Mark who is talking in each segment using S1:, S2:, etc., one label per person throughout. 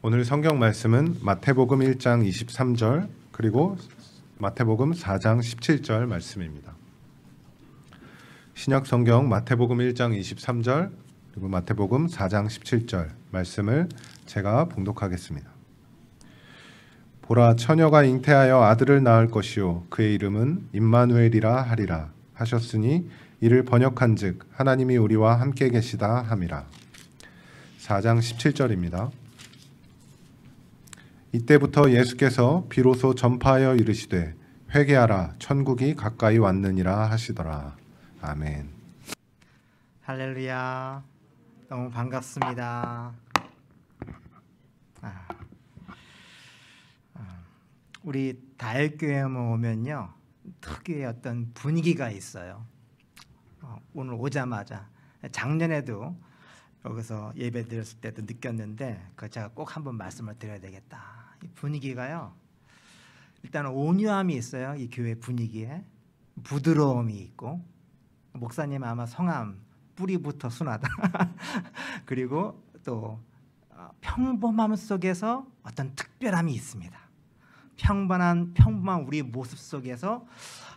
S1: 오늘 성경 말씀은 마태복음 1장 23절 그리고 마태복음 4장 17절 말씀입니다. 신약 성경 마태복음 1장 23절 그리고 마태복음 4장 17절 말씀을 제가 봉독하겠습니다. 보라, 처녀가 잉태하여 아들을 낳을 것이요 그의 이름은 임마누엘이라 하리라 하셨으니 이를 번역한즉 하나님이 우리와 함께 계시다 함이라. 4장 17절입니다. 이때부터 예수께서 비로소 전파하여 이르시되 회개하라 천국이 가까이 왔느니라 하시더라. 아멘.
S2: 할렐루야. 너무 반갑습니다. 우리 다일교회 오면요 특유의 어떤 분위기가 있어요. 오늘 오자마자 작년에도 여기서 예배 드렸을 때도 느꼈는데 제가 꼭 한번 말씀을 드려야 되겠다. 이 분위기가요 일단 온유함이 있어요. 이 교회 분위기에 부드러움이 있고, 목사님 아마 성함 뿌리부터 순하다 그리고 또 평범함 속에서 어떤 특별함이 있습니다. 평범한 우리 모습 속에서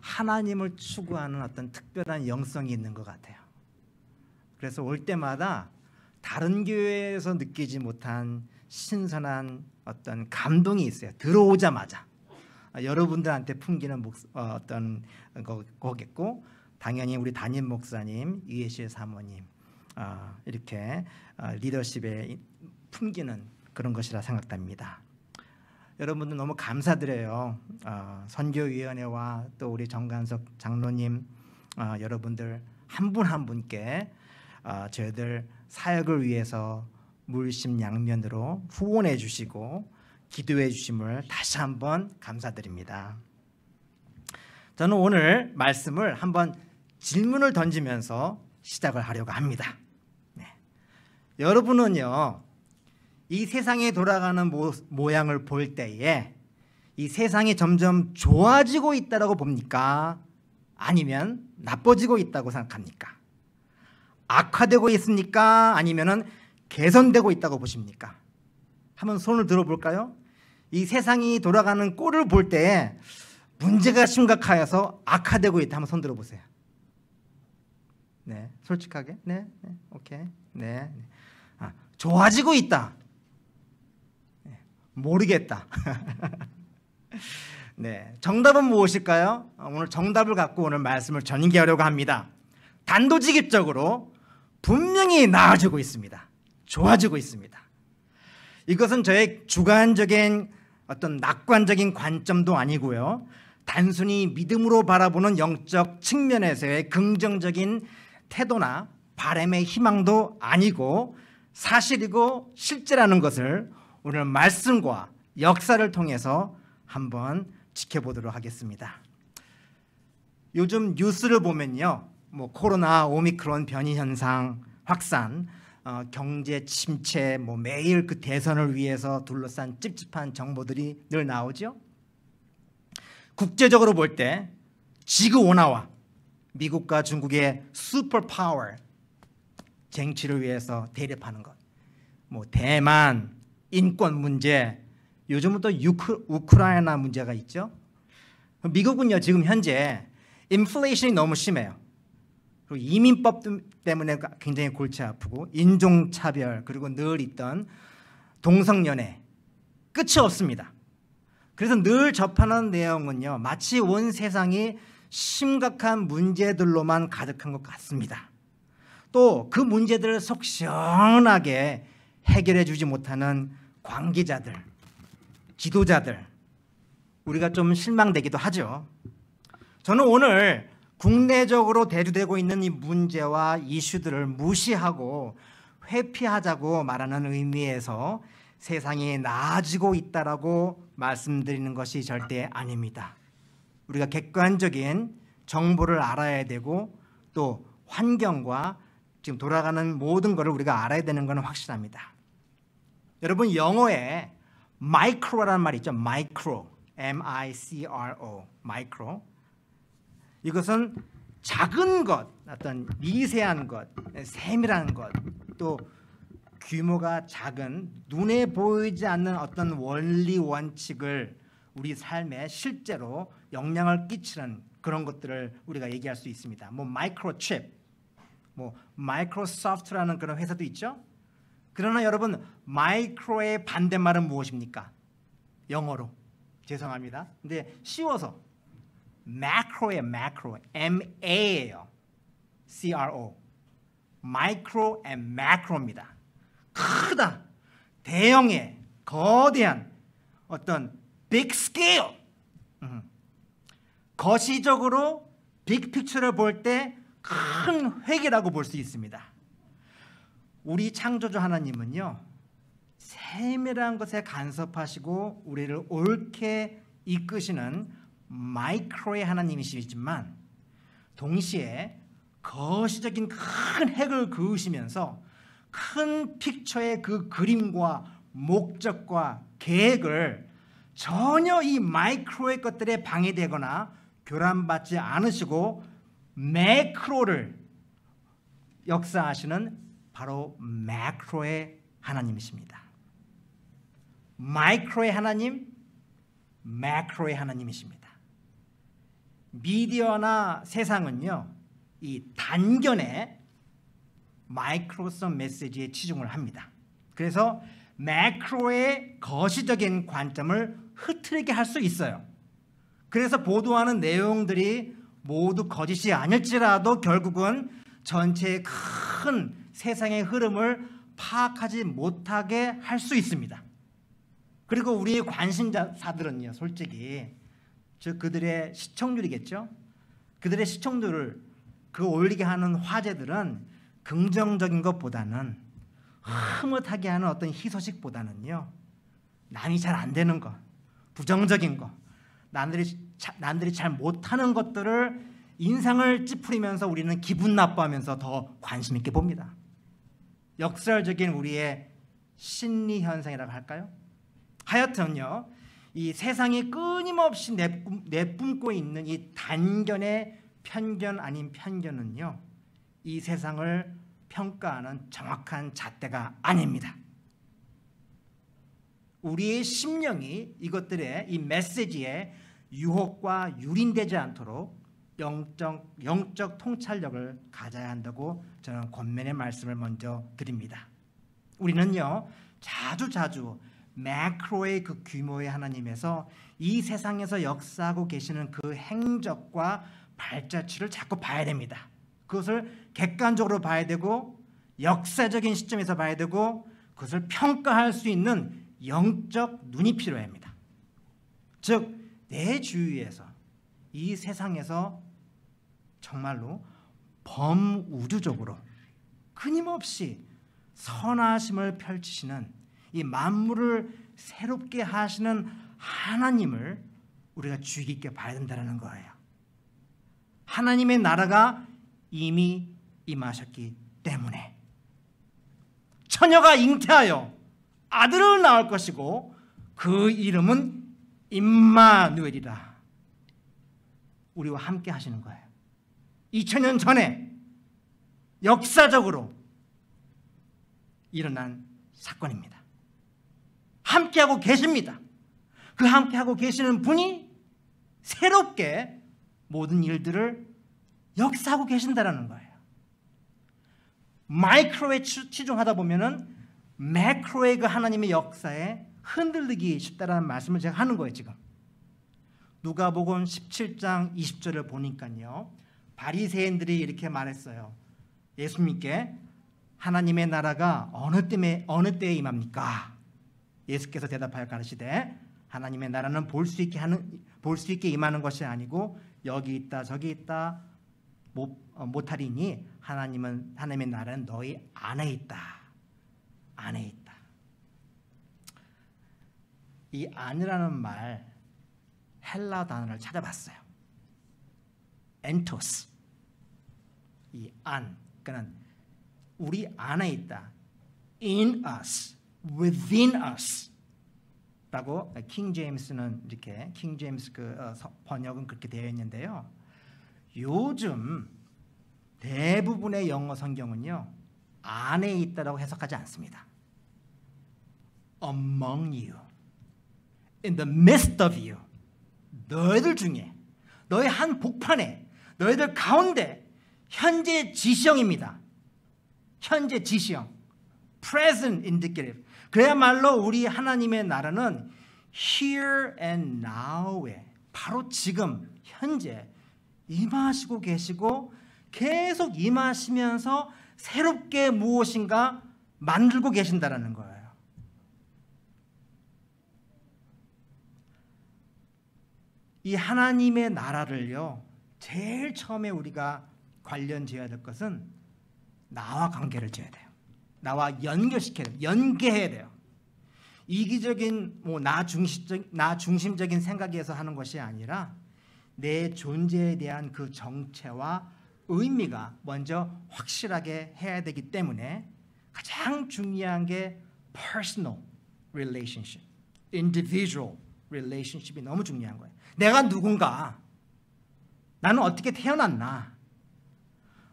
S2: 하나님을 추구하는 어떤 특별한 영성이 있는 것 같아요. 그래서 올 때마다 다른 교회에서 느끼지 못한 신선한 어떤 감동이 있어요. 들어오자마자 여러분들한테 풍기는 어떤 거겠고, 당연히 우리 담임 목사님, 이해실 사모님 이렇게 리더십에 풍기는 그런 것이라 생각됩니다. 여러분들 너무 감사드려요. 선교위원회와 또 우리 정관석 장로님 여러분들 한 분 한 분께 저희들 사역을 위해서 물심양면으로 후원해 주시고 기도해 주심을 다시 한번 감사드립니다. 저는 오늘 말씀을 한번 질문을 던지면서 시작을 하려고 합니다. 여러분은요 이 세상에 돌아가는 모양을 볼 때에 이 세상이 점점 좋아지고 있다고 봅니까? 아니면 나빠지고 있다고 생각합니까? 악화되고 있습니까? 아니면 개선되고 있다고 보십니까? 한번 손을 들어볼까요? 이 세상이 돌아가는 꼴을 볼 때 문제가 심각하여서 악화되고 있다. 한번 손 들어보세요. 네, 솔직하게. 네, 오케이. 네. 좋아지고 있다. 모르겠다. 네, 정답은 무엇일까요? 오늘 정답을 갖고 오늘 말씀을 전개하려고 합니다. 단도직입적으로 분명히 나아지고 있습니다. 좋아지고 있습니다. 이것은 저의 주관적인 어떤 낙관적인 관점도 아니고요, 단순히 믿음으로 바라보는 영적 측면에서의 긍정적인 태도나 바람의 희망도 아니고 사실이고 실제라는 것을 오늘 말씀과 역사를 통해서 한번 지켜보도록 하겠습니다. 요즘 뉴스를 보면요, 코로나, 오미크론 변이 현상 확산, 경제 침체, 매일 그 대선을 위해서 둘러싼 찝찝한 정보들이 늘 나오죠. 국제적으로 볼 때 지구 온화화, 미국과 중국의 슈퍼파워 쟁취를 위해서 대립하는 것, 대만 인권 문제, 요즘은 또 우크라이나 문제가 있죠. 미국은요 지금 현재 인플레이션이 너무 심해요. 그리고 이민법 때문에 굉장히 골치 아프고, 인종차별, 그리고 늘 있던 동성연애 끝이 없습니다. 그래서 늘 접하는 내용은요 마치 온 세상이 심각한 문제들로만 가득한 것 같습니다. 또 그 문제들을 속 시원하게 해결해 주지 못하는 관계자들, 지도자들, 우리가 좀 실망되기도 하죠. 저는 오늘 국내적으로 대두되고 있는 이 문제와 이슈들을 무시하고 회피하자고 말하는 의미에서 세상이 나아지고 있다라고 말씀드리는 것이 절대 아닙니다. 우리가 객관적인 정보를 알아야 되고, 또 환경과 지금 돌아가는 모든 것을 우리가 알아야 되는 것은 확실합니다. 여러분, 영어에 마이크로라는 말이 있죠. 마이크로, M-I-C-R-O, 마이크로. 이것은 작은 것, 어떤 미세한 것, 세밀한 것, 또 규모가 작은 눈에 보이지 않는 어떤 원리 원칙을 우리 삶에 실제로 영향을 끼치는 그런 것들을 우리가 얘기할 수 있습니다. 뭐 마이크로칩, 뭐 마이크로소프트라는 그런 회사도 있죠. 그러나 여러분 마이크로의 반대말은 무엇입니까? 영어로 죄송합니다. 근데 쉬워서 macro예요. macro, M-A예요. C-R-O. 마이크로 앤 매크로입니다. 크다, 대형의 거대한 어떤 빅 스케일, 거시적으로 빅 픽처를 볼 때 큰 획이라고 볼 수 있습니다. 우리 창조주 하나님은요, 세밀한 것에 간섭하시고 우리를 옳게 이끄시는 마이크로의 하나님이시지만 동시에 거시적인 큰 핵을 그으시면서 큰 픽처의 그 그림과 목적과 계획을 전혀 이 마이크로의 것들에 방해되거나 교란받지 않으시고 매크로를 역사하시는 바로 매크로의 하나님이십니다. 마이크로의 하나님, 매크로의 하나님이십니다. 미디어나 세상은요, 이 단견의 마이크로성 메시지에 치중을 합니다. 그래서 매크로의 거시적인 관점을 흐트리게 할 수 있어요. 그래서 보도하는 내용들이 모두 거짓이 아닐지라도 결국은 전체의 큰 세상의 흐름을 파악하지 못하게 할 수 있습니다. 그리고 우리의 관심사들은요, 솔직히 즉 그들의 시청률이겠죠. 그들의 시청률을 그 올리게 하는 화제들은 긍정적인 것보다는 흐뭇하게 하는 어떤 희소식보다는요, 남이 잘 안 되는 것, 부정적인 것, 남들이 잘 못하는 것들을 인상을 찌푸리면서 우리는 기분 나빠하면서 더 관심 있게 봅니다. 역설적인 우리의 심리 현상이라고 할까요? 하여튼요, 이 세상이 끊임없이 내뿜고 있는 이 단견의 편견 아닌 편견은요, 이 세상을 평가하는 정확한 잣대가 아닙니다. 우리의 심령이 이것들의 이 메시지에 유혹과 유린되지 않도록 영적 통찰력을 가져야 한다고 저는 권면의 말씀을 먼저 드립니다. 우리는요, 자주 매크로의 그 규모의 하나님에서 이 세상에서 역사하고 계시는 그 행적과 발자취를 자꾸 봐야 됩니다. 그것을 객관적으로 봐야 되고 역사적인 시점에서 봐야 되고 그것을 평가할 수 있는 영적 눈이 필요합니다. 즉 내 주위에서 이 세상에서 정말로 범우주적으로 끊임없이 선하심을 펼치시는 이 만물을 새롭게 하시는 하나님을 우리가 주의 깊게 봐야 된다는 거예요. 하나님의 나라가 이미 임하셨기 때문에 처녀가 잉태하여 아들을 낳을 것이고 그 이름은 임마누엘이라. 우리와 함께 하시는 거예요. 2000년 전에 역사적으로 일어난 사건입니다. 함께하고 계십니다. 그 함께하고 계시는 분이 새롭게 모든 일들을 역사하고 계신다는 거예요. 마이크로에 치중하다 보면은 매크로의 그 하나님의 역사에 흔들리기 쉽다라는 말씀을 제가 하는 거예요. 지금 누가복음 17장 20절을 보니까요, 바리새인들이 이렇게 말했어요. 예수님께 하나님의 나라가 어느 때에 임합니까? 예수께서 대답하여 가르치되 하나님의 나라는 볼 수 있게 임하는 것이 아니고 여기 있다 저기 있다 못하리니 하나님의 나라는 너희 안에 있다. 안에 있다. 이 안이라는 말 헬라 단어를 찾아봤어요. 엔토스. 이 안, 그러니까 우리 안에 있다. In us, within us. 라고 킹 제임스는 이렇게 킹 제임스 그 번역은 그렇게 되어 있는데요. 요즘 대부분의 영어 성경은요, 안에 있다라고 해석하지 않습니다. among you, in the midst of you. 너희들 중에, 너희 한 복판에, 너희들 가운데 현재 지시형입니다. 현재 지시형, present indicative. 그야말로 우리 하나님의 나라는 here and now에 바로 지금 현재 임하시고 계시고 계속 임하시면서 새롭게 무엇인가 만들고 계신다라는 거예요. 이 하나님의 나라를요, 제일 처음에 우리가 관련 지어야 될 것은 나와 관계를 지어야 돼요. 나와 연결시켜야 돼요. 연계해야 돼요. 이기적인 나 중심적인 생각에서 하는 것이 아니라 내 존재에 대한 그 정체와 의미가 먼저 확실하게 해야 되기 때문에 가장 중요한 게 personal relationship, individual relationship이 너무 중요한 거예요. 내가 누군가, 나는 어떻게 태어났나,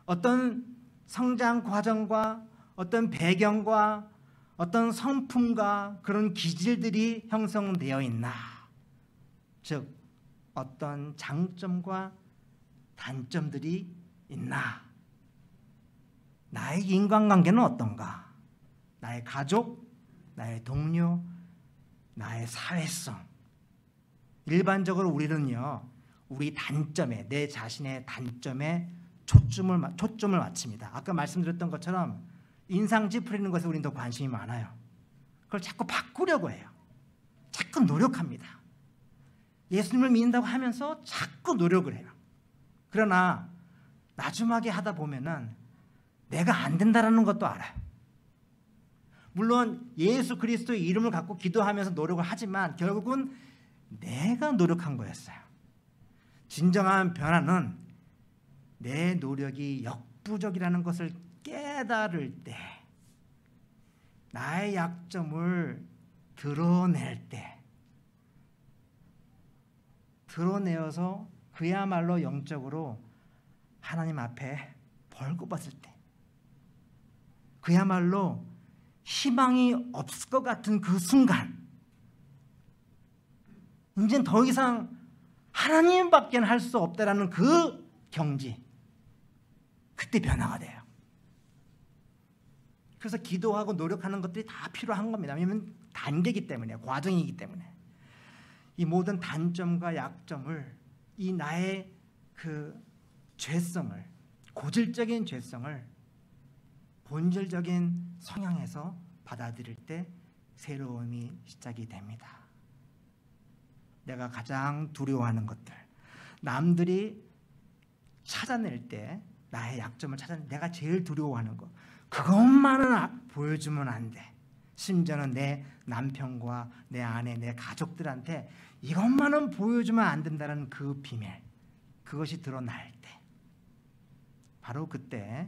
S2: 어떤 성장 과정과 어떤 배경과 어떤 성품과 그런 기질들이 형성되어 있나, 즉 어떤 장점과 단점들이 있나, 나의 인간관계는 어떤가, 나의 가족, 나의 동료, 나의 사회성. 일반적으로 우리는요, 우리 단점에, 내 자신의 단점에 초점을 맞춥니다. 아까 말씀드렸던 것처럼 인상 찌푸리는 것에 우리는 더 관심이 많아요. 그걸 자꾸 바꾸려고 해요. 자꾸 노력합니다. 예수님을 믿는다고 하면서 자꾸 노력을 해요. 그러나 나중하게 하다 보면은 내가 안 된다라는 것도 알아요. 물론 예수 그리스도의 이름을 갖고 기도하면서 노력을 하지만 결국은 내가 노력한 거였어요. 진정한 변화는 내 노력이 역부족이라는 것을 깨달을 때, 나의 약점을 드러낼 때, 드러내어서 그야말로 영적으로 하나님 앞에 벌거벗을 때, 그야말로 희망이 없을 것 같은 그 순간, 이제는 더 이상 하나님밖에 할 수 없다라는 그 경지, 그때 변화가 돼요. 그래서 기도하고 노력하는 것들이 다 필요한 겁니다. 왜냐하면 단계이기 때문에, 과정이기 때문에. 이 모든 단점과 약점을, 이 나의 그 죄성을, 고질적인 죄성을 본질적인 성향에서 받아들일 때 새로움이 시작이 됩니다. 내가 가장 두려워하는 것들, 남들이 찾아낼 때 나의 약점을 찾아낼 때 내가 제일 두려워하는 것, 그것만은 보여주면 안 돼. 심지어는 내 남편과 내 아내, 내 가족들한테 이것만은 보여주면 안 된다는 그 비밀, 그것이 드러날 때, 바로 그때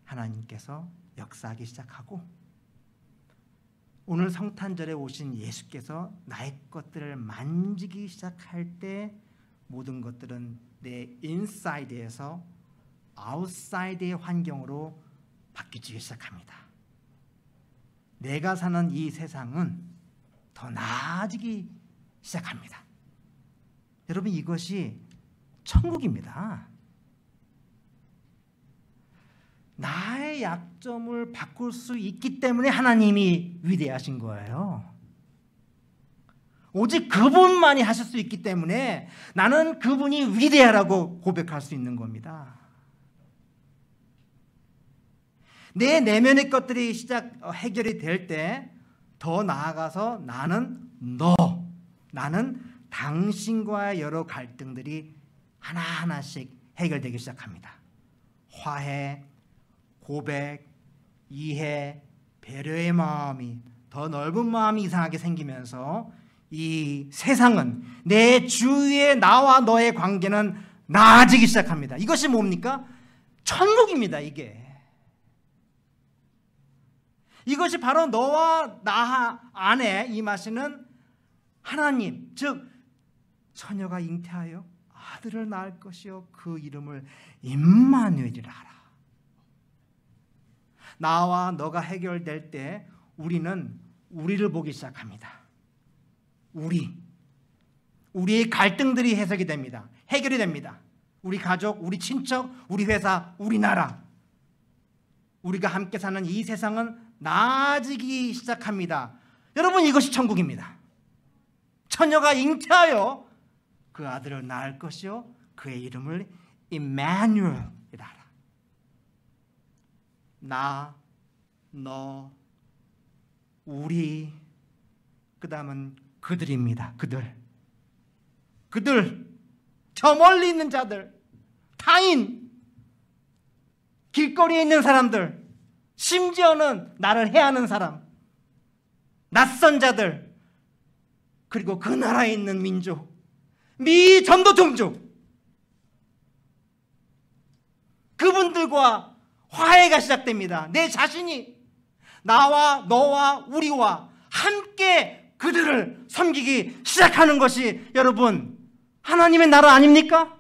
S2: 하나님께서 역사하기 시작하고, 오늘 성탄절에 오신 예수께서 나의 것들을 만지기 시작할 때 모든 것들은 내 인사이드에서 아웃사이드의 환경으로 바뀌기 시작합니다. 내가 사는 이 세상은 더 나아지기 시작합니다. 여러분, 이것이 천국입니다. 나의 약점을 바꿀 수 있기 때문에 하나님이 위대하신 거예요. 오직 그분만이 하실 수 있기 때문에 나는 그분이 위대하라고 고백할 수 있는 겁니다. 내 내면의 것들이 해결이 될 때 더 나아가서 나는 당신과의 여러 갈등들이 하나하나씩 해결되기 시작합니다. 화해, 고백, 이해, 배려의 마음이, 더 넓은 마음이 이상하게 생기면서 이 세상은, 내 주위의 나와 너의 관계는 나아지기 시작합니다. 이것이 뭡니까? 천국입니다. 이것이 바로 너와 나 안에 임하시는 하나님, 즉 처녀가 잉태하여 아들을 낳을 것이요 그 이름을 임마누엘이라 하라. 나와 너가 해결될 때 우리는 우리를 보기 시작합니다. 우리의 갈등들이 해석이 됩니다. 해결이 됩니다. 우리 가족, 우리 친척, 우리 회사, 우리 나라. 우리가 함께 사는 이 세상은 나아지기 시작합니다. 여러분, 이것이 천국입니다. 처녀가 잉태하여 그 아들을 낳을 것이요 그의 이름을 임마누엘이라 하라. 나, 너, 우리, 그 다음은 그들입니다. 그들, 저 멀리 있는 자들, 타인, 길거리에 있는 사람들, 심지어는 나를 해하는 사람, 낯선 자들, 그리고 그 나라에 있는 민족, 미 전도 종족, 그분들과 화해가 시작됩니다. 내 자신이 나와 너와 우리와 함께 그들을 섬기기 시작하는 것이 여러분 하나님의 나라 아닙니까?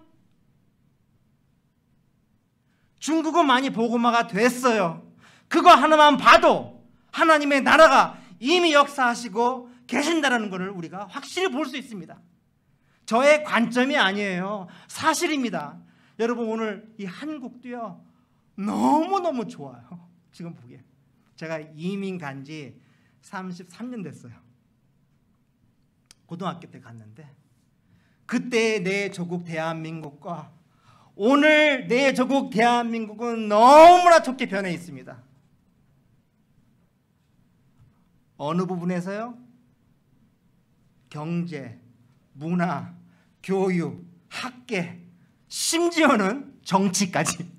S2: 중국은 많이 복음화가 됐어요. 그거 하나만 봐도 하나님의 나라가 이미 역사하시고 계신다는 것을 우리가 확실히 볼 수 있습니다. 저의 관점이 아니에요. 사실입니다. 여러분, 오늘 이 한국도요 너무너무 좋아요. 지금 보기에 제가 이민 간 지 33년 됐어요. 고등학교 때 갔는데 그때 내 조국 대한민국과 오늘 내 조국 대한민국은 너무나 좋게 변해 있습니다. 어느 부분에서요? 경제, 문화, 교육, 학계, 심지어는 정치까지.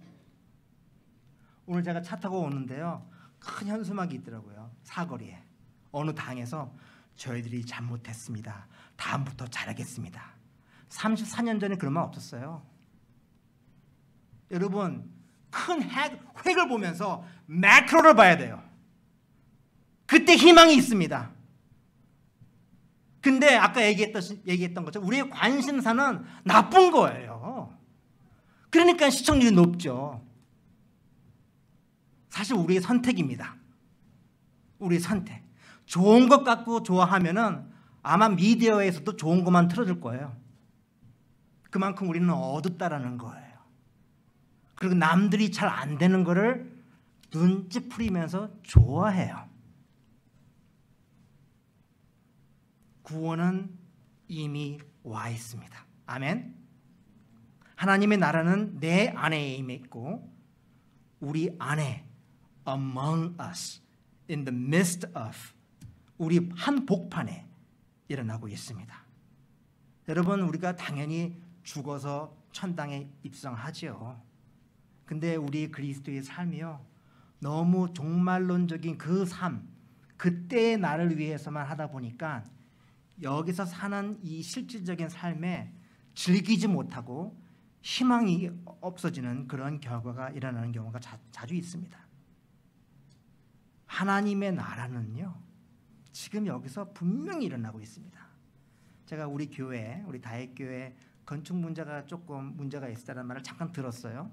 S2: 오늘 제가 차 타고 오는데요, 큰 현수막이 있더라고요. 사거리에. 어느 당에서 저희들이 잘못했습니다. 다음부터 잘하겠습니다. 34년 전에 그런 말 없었어요. 여러분, 큰 획을 보면서 매크로를 봐야 돼요. 그때 희망이 있습니다. 근데 아까 얘기했던 것처럼 우리의 관심사는 나쁜 거예요. 그러니까 시청률이 높죠. 사실 우리의 선택입니다. 우리의 선택. 좋은 것 갖고 좋아하면은 아마 미디어에서도 좋은 것만 틀어줄 거예요. 그만큼 우리는 어둡다라는 거예요. 그리고 남들이 잘 안 되는 거를 눈치 풀이면서 좋아해요. 구원은 이미 와 있습니다. 아멘. 하나님의 나라는 내 안에 임해 있고 우리 안에 among us, in the midst of, 우리 한 복판에 일어나고 있습니다. 여러분, 우리가 당연히 죽어서 천당에 입성하지요. 근데 우리 그리스도의 삶이요, 너무 종말론적인 그 삶, 그때의 나를 위해서만 하다 보니까 여기서 사는 이 실질적인 삶에 즐기지 못하고 희망이 없어지는 그런 결과가 일어나는 경우가 자주 있습니다. 하나님의 나라는요, 지금 여기서 분명히 일어나고 있습니다. 제가 우리 교회, 우리 다윗교회 건축 문제가 조금 문제가 있다는 말을 잠깐 들었어요.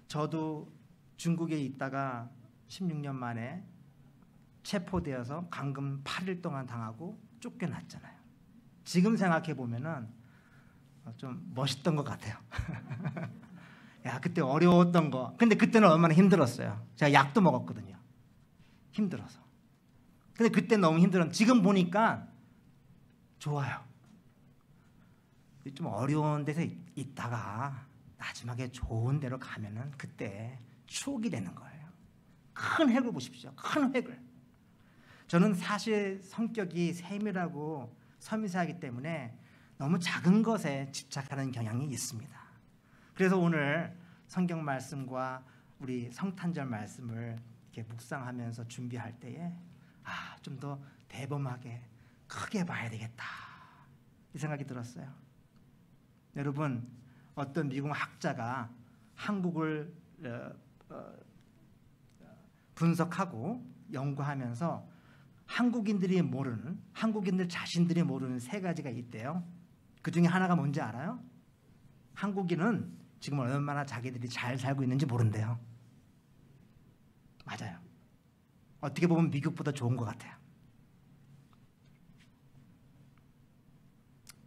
S2: 저도 중국에 있다가 16년 만에 체포되어서 감금 8일 동안 당하고 쫓겨났잖아요. 지금 생각해 보면은 좀 멋있던 것 같아요. 야, 그때 어려웠던 거. 근데 그때는 얼마나 힘들었어요. 제가 약도 먹었거든요. 힘들어서. 근데 그때 너무 힘들었는데 지금 보니까 좋아요. 좀 어려운 데서 있다가 마지막에 좋은 데로 가면은 그때 추억이 되는 거예요. 큰 획을 보십시오. 큰 획을. 저는 사실 성격이 세밀하고 섬세하기 때문에 너무 작은 것에 집착하는 경향이 있습니다. 그래서 오늘 성경 말씀과 우리 성탄절 말씀을 이렇게 묵상하면서 준비할 때에 좀 더 대범하게 크게 봐야 되겠다, 이 생각이 들었어요. 여러분, 어떤 미국 학자가 한국을 분석하고 연구하면서 한국인들 자신들이 모르는 세 가지가 있대요. 그 중에 하나가 뭔지 알아요? 한국인은 지금 얼마나 자기들이 잘 살고 있는지 모른대요. 맞아요. 어떻게 보면 미국보다 좋은 것 같아요.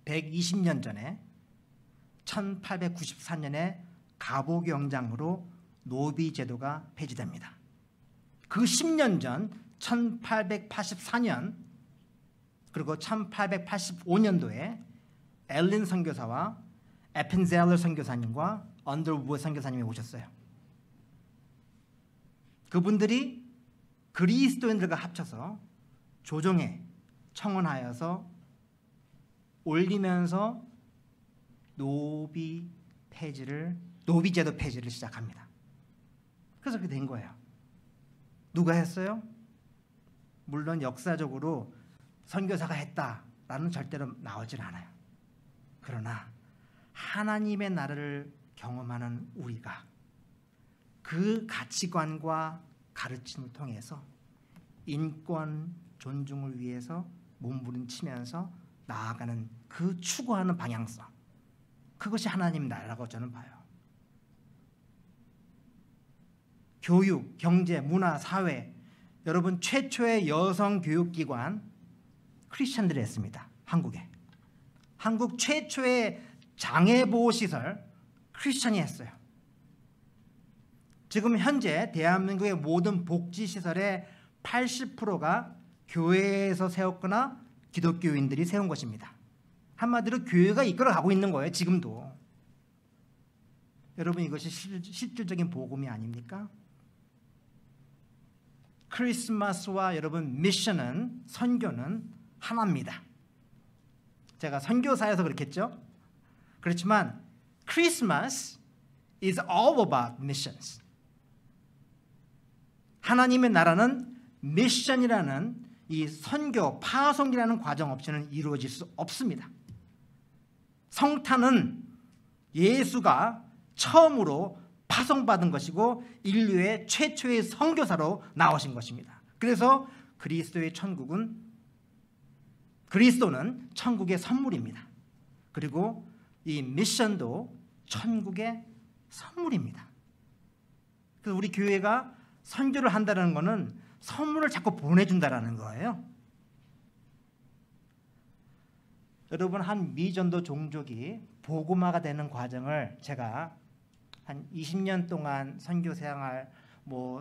S2: 120년 전에 1894년에 가보경장으로 노비 제도가 폐지됩니다. 그 10년 전 1884년 그리고 1885년도에 엘린 선교사와 에펜젤러 선교사님과 언더우드 선교사님이 오셨어요. 그분들이 그리스도인들과 합쳐서 조정에 청원하여서 올리면서 노비 제도 폐지를 시작합니다. 그래서 그렇게 된 거예요. 누가 했어요? 물론 역사적으로 선교사가 했다라는 절대로 나오질 않아요. 그러나 하나님의 나라를 경험하는 우리가 그 가치관과 가르침을 통해서 인권 존중을 위해서 몸부림치면서 나아가는 그 추구하는 방향성, 그것이 하나님 나라라고 저는 봐요. 교육, 경제, 문화, 사회, 여러분 최초의 여성 교육기관 크리스천들이 했습니다. 한국에. 한국 최초의 장애보호시설 크리스천이 했어요. 지금 현재 대한민국의 모든 복지시설의 80%가 교회에서 세웠거나 기독교인들이 세운 것입니다. 한마디로 교회가 이끌어가고 있는 거예요. 지금도. 여러분 이것이 실질적인 복음이 아닙니까? 크리스마스와 여러분 미션은 선교는 하나입니다. 제가 선교사여서 그렇겠죠? 그렇지만 크리스마스 is all about missions. 하나님의 나라는 미션이라는 이 선교, 파송이라는 과정 없이는 이루어질 수 없습니다. 성탄은 예수가 처음으로 파송받은 것이고 인류의 최초의 선교사로 나오신 것입니다. 그래서 그리스도는 천국의 선물입니다. 그리고 이 미션도 천국의 선물입니다. 그래서 우리 교회가 선교를 한다는 것은 선물을 자꾸 보내준다는 거예요. 여러분 한 미전도 종족이 복음화가 되는 과정을 제가 한 20년 동안 선교 생활,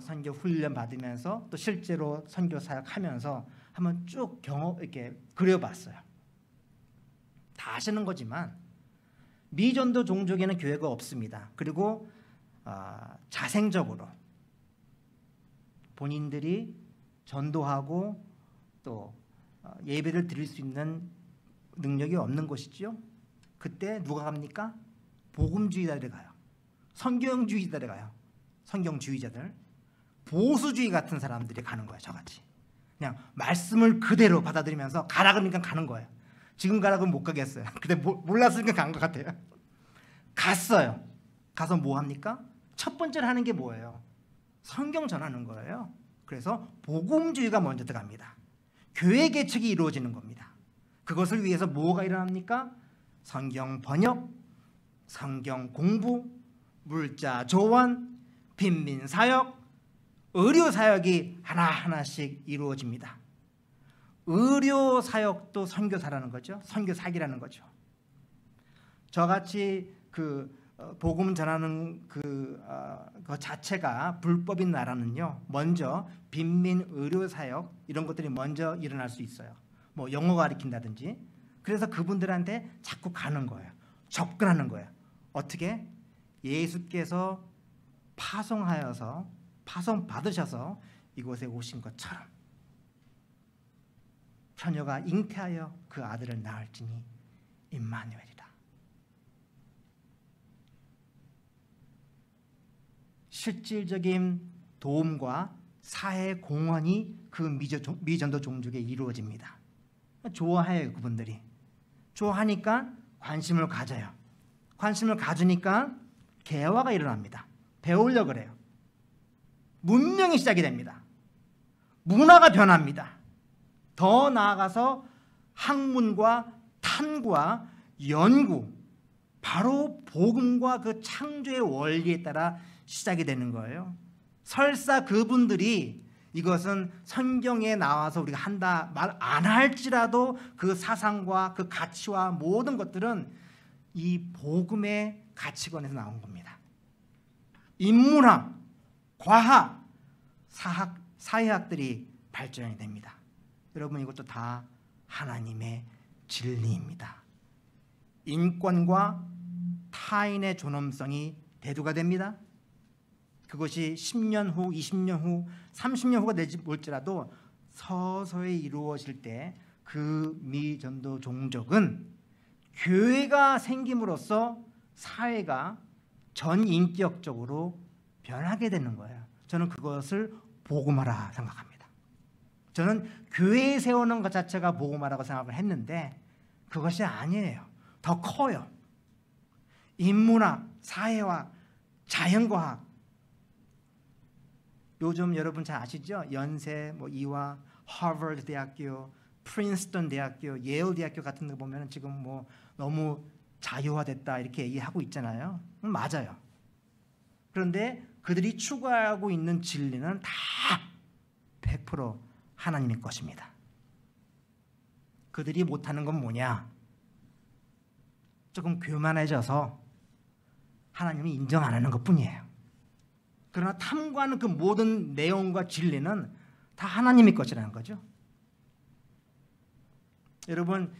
S2: 선교 훈련 받으면서 또 실제로 선교 사역하면서 한번 쭉 이렇게 그려봤어요. 다 아시는 거지만 미전도 종족에는 교회가 없습니다. 그리고 자생적으로 본인들이 전도하고 또 예배를 드릴 수 있는 능력이 없는 것이죠. 그때 누가 갑니까? 복음주의자들이 가요. 성경주의자들이 가요. 성경주의자들. 보수주의 같은 사람들이 가는 거예요. 저같이. 그냥 말씀을 그대로 받아들이면서 가라 그러니까 가는 거예요. 지금 가라 그러면 못 가겠어요. 근데 몰랐으니까 간 것 같아요. 갔어요. 가서 뭐 합니까? 첫 번째로 하는 게 뭐예요? 성경 전하는 거예요. 그래서 복음주의가 먼저 들어갑니다. 교회 개척이 이루어지는 겁니다. 그것을 위해서 뭐가 일어납니까? 성경 번역, 성경 공부, 물자 조언, 빈민 사역, 의료 사역이 하나하나씩 이루어집니다. 의료 사역도 선교사라는 거죠. 선교사기라는 거죠. 저같이 복음 전하는 그 자체가 불법인 나라는요. 먼저 빈민 의료 사역 이런 것들이 먼저 일어날 수 있어요. 영어 가르친다든지. 그래서 그분들한테 자꾸 가는 거예요. 접근하는 거예요. 어떻게? 예수께서 파송하여서 파송 받으셔서 이곳에 오신 것처럼 처녀가 잉태하여 그 아들을 낳을지니 임마누엘이라. 실질적인 도움과 사회 공헌이 그 미전도 종족에 이루어집니다. 좋아해요. 그분들이. 좋아하니까 관심을 가져요. 관심을 가지니까 개화가 일어납니다. 배우려고 그래요. 문명이 시작이 됩니다. 문화가 변합니다. 더 나아가서 학문과 탐구와 연구, 바로 복음과 그 창조의 원리에 따라 시작이 되는 거예요. 설사 그분들이 이것은 성경에 나와서 우리가 한다 말 안 할지라도 그 사상과 그 가치와 모든 것들은 이 복음의 가치관에서 나온 겁니다. 인문학, 과학, 사회학들이 발전이 됩니다. 여러분 이것도 다 하나님의 진리입니다. 인권과 타인의 존엄성이 대두가 됩니다. 그것이 10년 후, 20년 후, 30년 후가 될지 몰지라도 서서히 이루어질 때 그 미전도 종족은 교회가 생김으로써 사회가 전인격적으로 변하게 되는 거예요. 저는 그것을 복음화라 생각합니다. 저는 교회에 세우는 것 자체가 복음화라고 생각을 했는데 그것이 아니에요. 더 커요. 인문학, 사회학, 자연과학. 요즘 여러분 잘 아시죠? 연세, 이와 하버드 대학교, 프린스턴 대학교, 예일 대학교 같은 데 보면 지금 너무 자유화됐다 이렇게 얘기하고 있잖아요. 맞아요. 그런데 그들이 추구하고 있는 진리는 다 100% 하나님의 것입니다. 그들이 못하는 건 뭐냐? 조금 교만해져서 하나님을 인정 안 하는 것뿐이에요. 그러나 탐구하는 그 모든 내용과 진리는 다 하나님의 것이라는 거죠. 여러분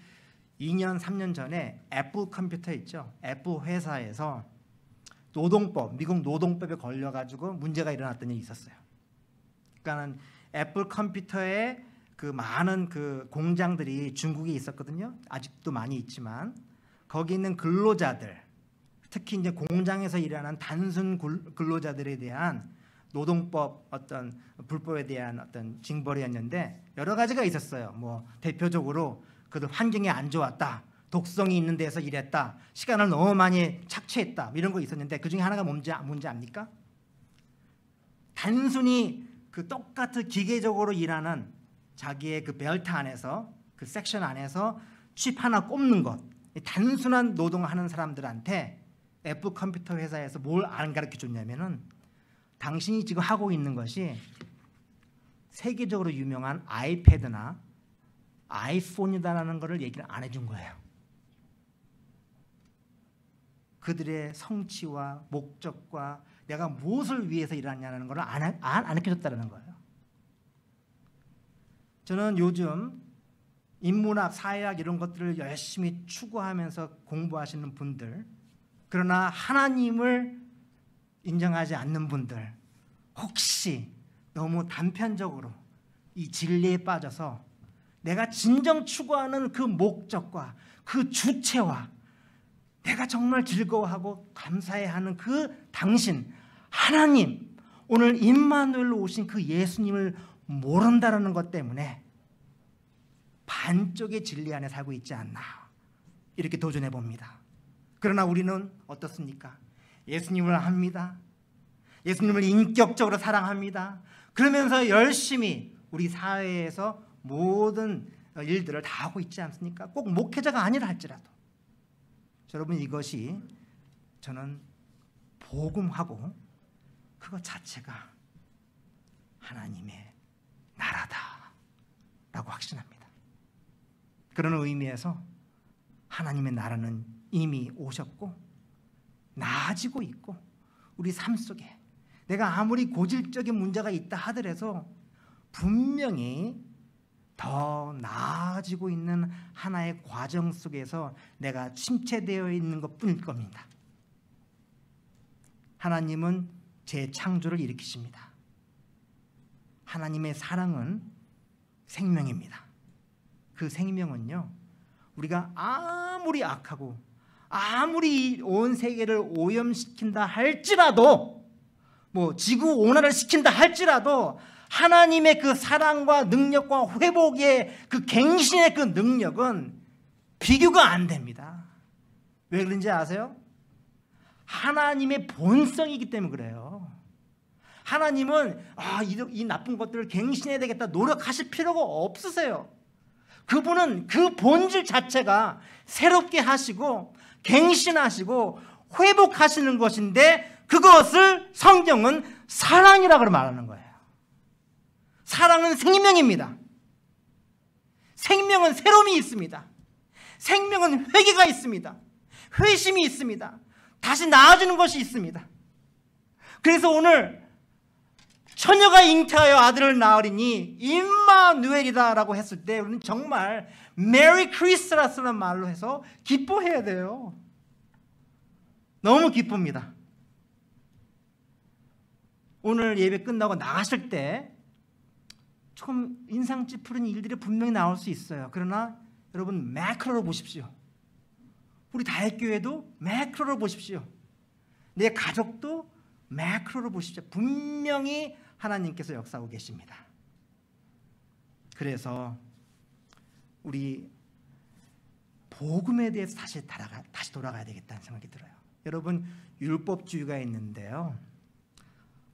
S2: 2년 3년 전에 애플 컴퓨터 있죠. 애플 회사에서 노동법, 미국 노동법에 걸려가지고 문제가 일어났던 일이 있었어요. 그러니까는 애플 컴퓨터에 그 많은 그 공장들이 중국에 있었거든요. 아직도 많이 있지만 거기 있는 근로자들, 특히 이제 공장에서 일하는 단순 근로자들에 대한 노동법 어떤 불법에 대한 어떤 징벌이었는데 여러 가지가 있었어요. 대표적으로 그들 환경이 안 좋았다, 독성이 있는 데서 일했다, 시간을 너무 많이 착취했다 이런 거 있었는데 그 중에 하나가 뭔지 압니까? 단순히 그 똑같은 기계적으로 일하는 자기의 그 벨트 안에서 그 섹션 안에서 칩 하나 꼽는 것, 단순한 노동을 하는 사람들한테 애플 컴퓨터 회사에서 뭘 안 가르쳐 줬냐면은 당신이 지금 하고 있는 것이 세계적으로 유명한 아이패드나 아이폰이다라는 것을 얘기를 안 해준 거예요. 그들의 성취와 목적과 내가 무엇을 위해서 일하냐는 것을 안 가르쳐줬다는 거예요. 저는 요즘 인문학, 사회학 이런 것들을 열심히 추구하면서 공부하시는 분들, 그러나 하나님을 인정하지 않는 분들, 혹시 너무 단편적으로 이 진리에 빠져서 내가 진정 추구하는 그 목적과 그 주체와 내가 정말 즐거워하고 감사해하는 그 당신, 하나님, 오늘 임마누엘로 오신 그 예수님을 모른다는 것 때문에 반쪽의 진리 안에 살고 있지 않나 이렇게 도전해 봅니다. 그러나 우리는 어떻습니까? 예수님을 합니다. 예수님을 인격적으로 사랑합니다. 그러면서 열심히 우리 사회에서 모든 일들을 다 하고 있지 않습니까? 꼭 목회자가 아니라 할지라도. 여러분 이것이 저는 복음하고 그것 자체가 하나님의 나라다라고 확신합니다. 그런 의미에서 하나님의 나라는 이미 오셨고 나아지고 있고 우리 삶 속에 내가 아무리 고질적인 문제가 있다 하더라도 분명히 더 나아지고 있는 하나의 과정 속에서 내가 침체되어 있는 것뿐일 겁니다. 하나님은 재창조를 일으키십니다. 하나님의 사랑은 생명입니다. 그 생명은요, 우리가 아무리 악하고 아무리 온 세계를 오염시킨다 할지라도, 지구 온화를 시킨다 할지라도 하나님의 그 사랑과 능력과 회복의 그 갱신의 그 능력은 비교가 안 됩니다. 왜 그런지 아세요? 하나님의 본성이기 때문에 그래요. 하나님은 이 나쁜 것들을 갱신해야 되겠다 노력하실 필요가 없으세요. 그분은 그 본질 자체가 새롭게 하시고 갱신하시고 회복하시는 것인데 그것을 성경은 사랑이라고 말하는 거예요. 사랑은 생명입니다. 생명은 새로움이 있습니다. 생명은 회개가 있습니다. 회심이 있습니다. 다시 나아지는 것이 있습니다. 그래서 오늘 처녀가 잉태하여 아들을 낳으리니 임마누엘이다라고 했을 때 우리는 정말 메리 크리스마스라는 말로 해서 기뻐해야 돼요. 너무 기쁩니다. 오늘 예배 끝나고 나가실 때 좀 인상 찌푸린 일들이 분명히 나올 수 있어요. 그러나 여러분 매크로로 보십시오. 우리 다윗교회도 매크로로 보십시오. 내 가족도 매크로로 보십시오. 분명히 하나님께서 역사하고 계십니다. 그래서 우리 복음에 대해서 다시 돌아가야 되겠다는 생각이 들어요. 여러분 율법주의가 있는데요.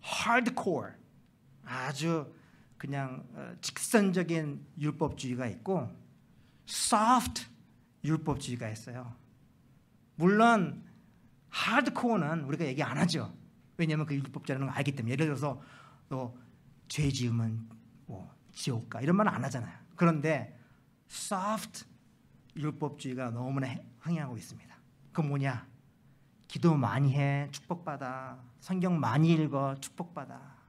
S2: 하드코어 아주 그냥 직선적인 율법주의가 있고 soft 율법주의가 있어요. 물론 하드코어는 우리가 얘기 안 하죠. 왜냐하면 그 율법자라는 걸 알기 때문에. 예를 들어서 너 죄 지으면 뭐 지옥 가 이런 말은 안 하잖아요. 그런데 soft 율법주의가 너무나 흥행하고 있습니다. 그건 뭐냐? 기도 많이 해 축복받아. 성경 많이 읽어 축복받아.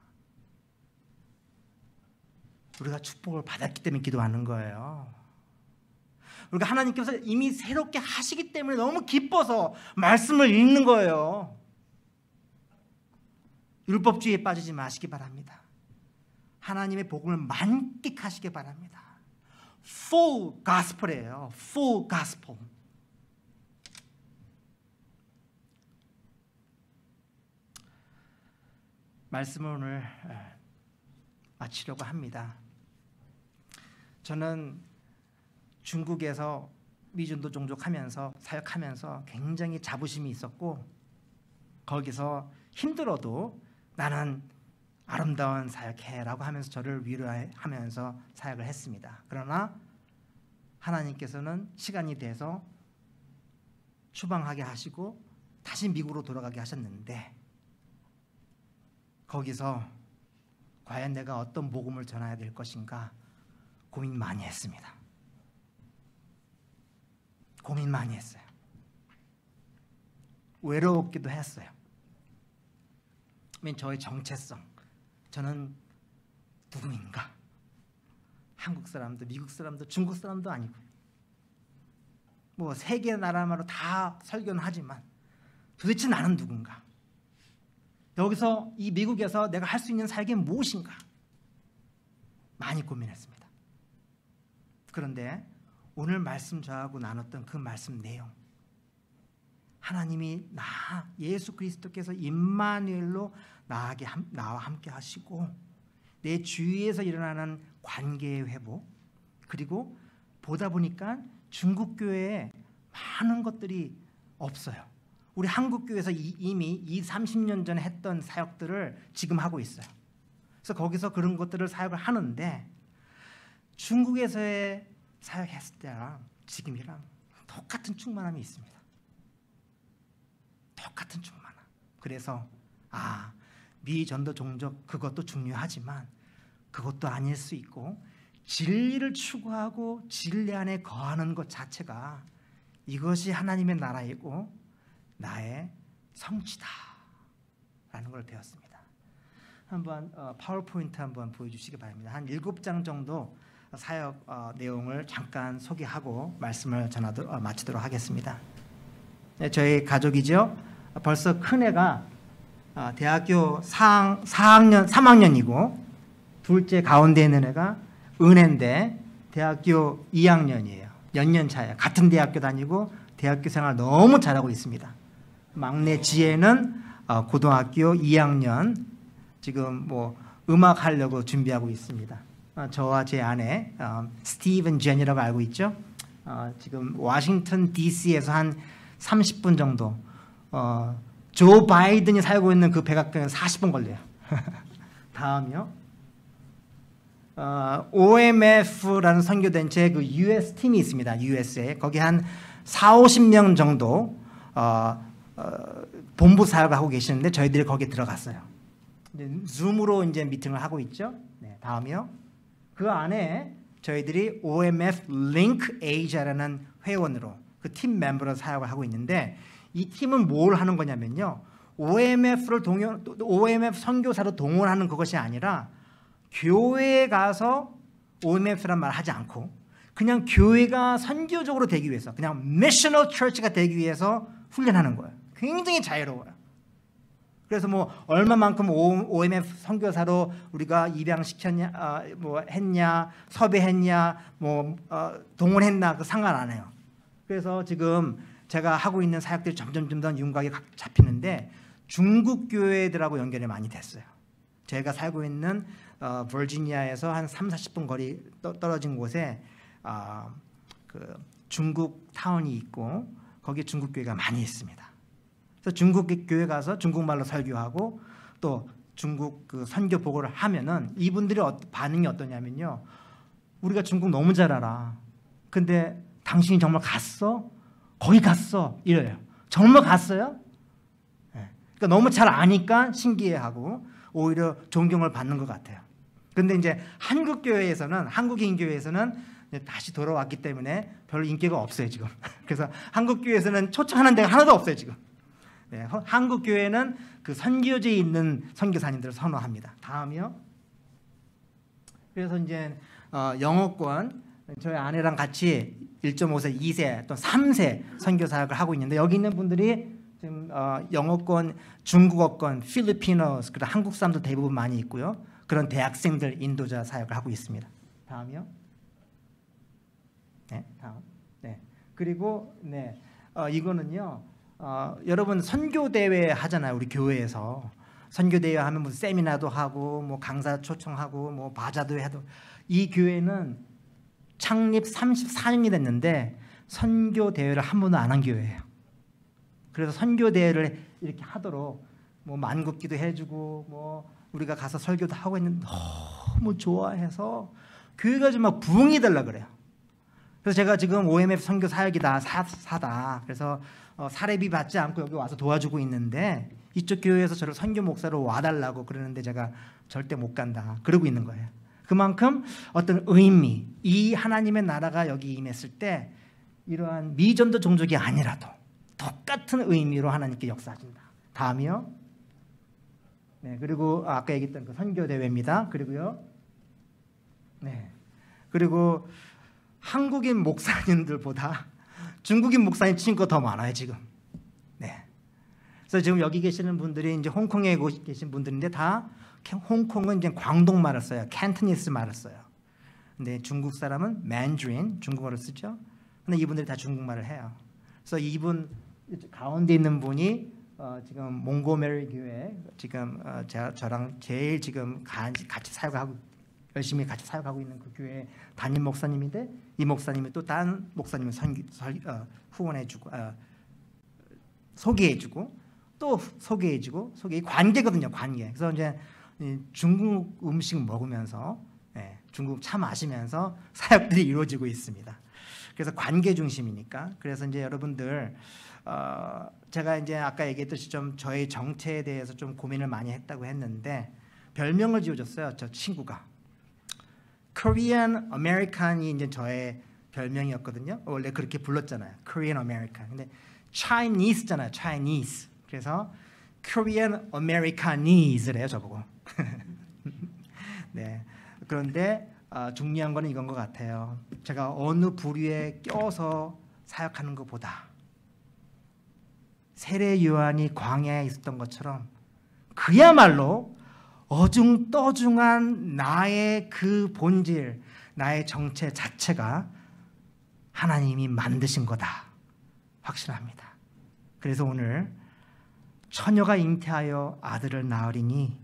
S2: 우리가 축복을 받았기 때문에 기도하는 거예요. 우리가 하나님께서 이미 새롭게 하시기 때문에 너무 기뻐서 말씀을 읽는 거예요. 율법주의에 빠지지 마시기 바랍니다. 하나님의 복음을 만끽하시기 바랍니다. Full gospel이에요. Full gospel. 말씀을 오늘 마치려고 합니다. 저는 중국에서 미전도 종족하면서 사역하면서 굉장히 자부심이 있었고 거기서 힘들어도 나는 아름다운 사역해라고 하면서 저를 위로하면서 사역을 했습니다. 그러나 하나님께서는 시간이 돼서 추방하게 하시고 다시 미국으로 돌아가게 하셨는데 거기서 과연 내가 어떤 복음을 전해야 될 것인가 고민 많이 했습니다. 고민 많이 했어요. 외로웠기도 했어요. 저의 정체성, 저는 누구인가? 한국 사람도 미국 사람도 중국 사람도 아니고 뭐 세계 나라마로 다 설교는 하지만 도대체 나는 누군가? 여기서 이 미국에서 내가 할 수 있는 삶이 무엇인가? 많이 고민했습니다. 그런데 오늘 말씀 저하고 나눴던 그 말씀 내용, 하나님이 예수 그리스도께서 임마누엘로 나와 함께 하시고 내 주위에서 일어나는 관계의 회복, 그리고 보다 보니까 중국 교회에 많은 것들이 없어요. 우리 한국 교회에서 이미 30년 전에 했던 사역들을 지금 하고 있어요. 그래서 거기서 그런 것들을 사역을 하는데 중국에서의 사역했을 때랑 지금이랑 똑같은 충만함이 있습니다. 똑같은 충만함. 그래서 미전도 종족 그것도 중요하지만 그것도 아닐 수 있고 진리를 추구하고 진리 안에 거하는 것 자체가 이것이 하나님의 나라이고 나의 성취다라는 걸 배웠습니다. 한번 파워포인트 한번 보여주시기 바랍니다. 한 7장 정도 사역 내용을 잠깐 소개하고 말씀을 마치도록 하겠습니다. 네, 저희 가족이죠. 벌써 큰애가 대학교 3학년이고 둘째 가운데 있는 애가 은혜인데 대학교 2학년이에요. 연년 차예요. 같은 대학교 다니고 대학교 생활 너무 잘하고 있습니다. 막내 지혜는 고등학교 2학년 지금 뭐 음악 하려고 준비하고 있습니다. 저와 제 아내 스티븐 제니라고 알고 있죠. 지금 워싱턴 DC에서 한 30분 정도 조 바이든이 살고 있는 그 백악관에 40분 걸려요. 다음이요. OMF라는 선교단체 그 US 팀이 있습니다. US에 거기 한 40-50명 정도 본부 사역을 하고 계시는데 저희들이 거기에 들어갔어요. 이제 줌으로 이제 미팅을 하고 있죠. 네, 다음이요. 그 안에 저희들이 OMF Link Asia라는 회원으로 그 팀 멤버로 사역을 하고 있는데 이 팀은 뭘 하는 거냐면요. OMF 선교사로 동원하는 그것이 아니라 교회에 가서 OMF란 말 하지 않고 그냥 교회가 선교적으로 되기 위해서 그냥 미셔널 처치가 되기 위해서 훈련하는 거예요. 굉장히 자유로워요. 그래서 뭐 얼마만큼 OMF 선교사로 우리가 입양시켰냐, 뭐 했냐, 섭외했냐, 뭐 동원했나 그 상관 안 해요. 그래서 지금 제가 하고 있는 사역들이 점점 더 윤곽이 잡히는데 중국 교회들하고 연결이 많이 됐어요. 제가 살고 있는 버지니아에서 한 30-40분 거리 떨어진 곳에 그 중국 타운이 있고 거기에 중국 교회가 많이 있습니다. 그래서 중국 교회 가서 중국말로 설교하고 또 중국 그 선교 보고를 하면은 이분들이 반응이 어떠냐면요. 우리가 중국 너무 잘 알아. 근데 당신이 정말 갔어? 거기 갔어? 이래요. 정말 갔어요? 네. 그러니까 너무 잘 아니까 신기해하고 오히려 존경을 받는 것 같아요. 근데 이제 한국 교회에서는 한국인 교회에서는 다시 돌아왔기 때문에 별로 인기가 없어요 지금. 그래서 한국 교회에서는 초청하는 데가 하나도 없어요 지금. 네, 한국 교회는 그 선교지에 있는 선교사님들을 선호합니다. 다음이요. 그래서 이제 영어권 저희 아내랑 같이 1.5세, 2세 또 3세 선교 사역을 하고 있는데 여기 있는 분들이 지금 영어권, 중국어권, 필리피노스 그리고 한국 사람도 대부분 많이 있고요. 그런 대학생들 인도자 사역을 하고 있습니다. 다음이요. 네, 다음. 네. 그리고 네, 이거는요. 여러분 선교 대회 하잖아요. 우리 교회에서 선교 대회 하면 무슨 세미나도 하고 뭐 강사 초청하고 뭐 바자도 해도 이 교회는 창립 34년이 됐는데 선교 대회를 한 번도 안 한 교회예요. 그래서 선교 대회를 이렇게 하도록 뭐 만국기도 해주고 뭐 우리가 가서 설교도 하고 있는데 너무 좋아해서 교회가 좀 막 부흥이 되려 그래요. 그래서 제가 지금 OMF 선교 사역이다 사다. 그래서 사례비 받지 않고 여기 와서 도와주고 있는데 이쪽 교회에서 저를 선교 목사로 와달라고 그러는데 제가 절대 못 간다. 그러고 있는 거예요. 그만큼 어떤 의미, 이 하나님의 나라가 여기 임했을 때 이러한 미전도 종족이 아니라도 똑같은 의미로 하나님께 역사하신다. 다음이요. 네, 그리고 아까 얘기했던 그 선교 대회입니다. 그리고요. 네, 그리고 한국인 목사님들보다 중국인 목사님 친구가 더 많아요 지금. 네. 그래서 지금 여기 계시는 분들이 이제 홍콩에 계신 분들인데 다 홍콩은 이제 광동말을 써요. 캔토니스 말을 써요. 근데 중국 사람은 맨드린 중국어를 쓰죠. 근데 이분들이 다 중국말을 해요. 그래서 이분 가운데 있는 분이 지금 몽고메리 교회 지금 저랑 제일 지금 같이 사역하고 열심히 같이 사역하고 있는 그 교회 담임 목사님인데 이 목사님이 또 다른 목사님을 후원해주고 소개해주고 또 소개해주고 관계거든요. 관계. 그래서 이제 중국 음식 먹으면서 중국 차 마시면서 사역들이 이루어지고 있습니다. 그래서 관계 중심이니까. 그래서 이제 여러분들 제가 이제 아까 얘기했듯이 좀 저의 정체에 대해서 좀 고민을 많이 했다고 했는데 별명을 지어줬어요. 저 친구가. Korean American이 이제 저의 별명이었거든요. 원래 그렇게 불렀잖아요. Korean American. 근데 Chinese잖아요. Chinese. 그래서 Korean Americanese를 해요, 저보고. 네. 그런데 중요한 거는 이건 것 같아요. 제가 어느 부류에 껴서 사역하는 것보다 세례 요한이 광야에 있었던 것처럼 그야말로 어중떠중한 나의 그 본질, 나의 정체 자체가 하나님이 만드신 거다. 확신합니다. 그래서 오늘 처녀가 잉태하여 아들을 낳으리니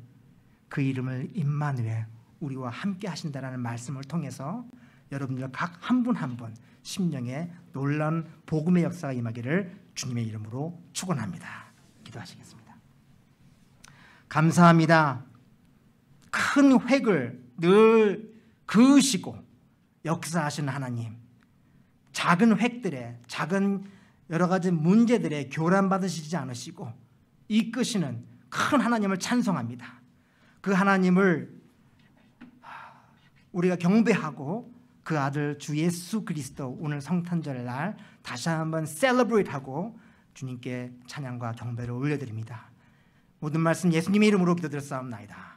S2: 그 이름을 임마누엘, 우리와 함께 하신다라는 말씀을 통해서 여러분들 각 한 분 한 분 심령에 놀라운 복음의 역사가 임하기를 주님의 이름으로 축원합니다. 기도하시겠습니다. 감사합니다. 큰 획을 늘 그으시고 역사하시는 하나님, 작은 획들에 작은 여러 가지 문제들에 교란받으시지 않으시고 이끄시는 큰 하나님을 찬송합니다. 그 하나님을 우리가 경배하고 그 아들 주 예수 그리스도 오늘 성탄절 날 다시 한번 셀러브레이트하고 주님께 찬양과 경배를 올려드립니다. 모든 말씀 예수님의 이름으로 기도드렸사옵나이다.